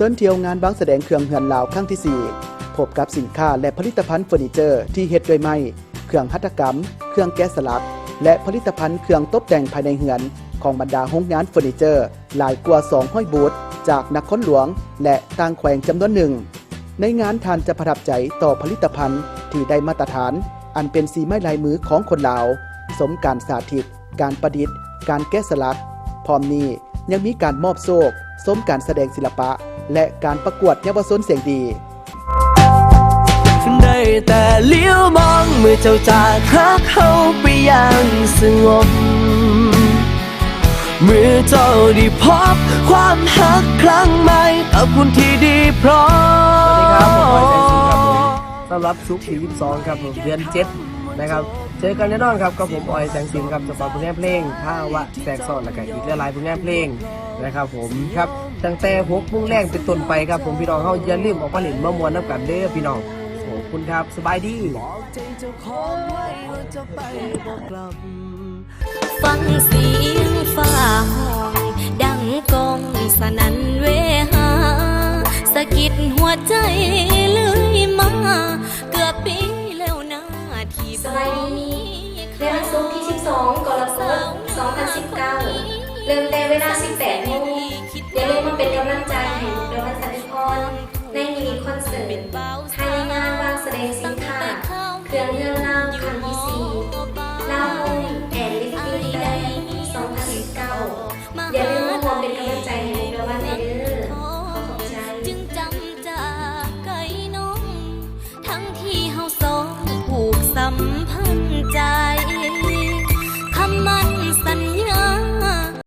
ชิญเที่ยวงานบางแสดงเครื่องเฮือนลาวครั้งที่ 4 พบกับสินค้าและผลิตภัณฑ์เฟอร์นิเจอร์ที่เฮ็ดด้วยไม้เครื่องหัตถกรรมเครื่องแกะสลักและผลิตภัณฑ์เครื่องตกแต่งภายในเฮือนของบรรดาโรงงานเฟอร์นิเจอร์หลายกว่า200บูธจากนครหลวงและต่างแขวงจำนวนหนึ่งในงานท่านจะประทับใจต่อผลิตภัณฑ์ที่ได้มาตรฐานอันเป็นสีไม้ลายมือของคนลาวสมการสาธิตการประดิษฐ์การแกะสลักพร้อมนี้ยังมีการมอบโซ่สมการแสดงศิลปะและการประกวดเยาวชนเสียงดีได้แต่เลี้ยวมองเมื่อเจ้าจากหักเข้าไปอย่างสงบเมื่อเจ้าได้พบความหักครั้งใหม่กับคนที่ดีพร้อมสวัสดีครับผมบอยแสงสินครับผมสำหรับศุกร์ที่22ครับผมเดือน7นะครับเจอกันแน่นอนครับกับผมบอยแสงสินครับจะฝากผลงานเพลงถ้าวะแสกซ้อนและกันอีกหลายผลงานเพลงนะครับผมครับตั้งแต่6 โมงแรกเป็นต้นไปครับผมพี่น้องเขาอย่าลืมออกมาเล่นมามวนน้ำกันเด้อพี่น้องขอบคุณครับสบายดีฟังเสียงฟ้าห้องดังกองสนั่นเวหาสะกิดหัวใจเลยมาเกือบปีแล้วนะที่ สบายดีในวันศุกร์ที่12 กรกฎาคม 2019 เริ่มแต่เวลา 18 โมงอย่าลืมมาเป็นกำลังใจให้มุกดาวันสันติพรในมินิคอนเสิร์ตภายในงานวางแสดงสินค้าเครื่องเงินลาวครั้งที่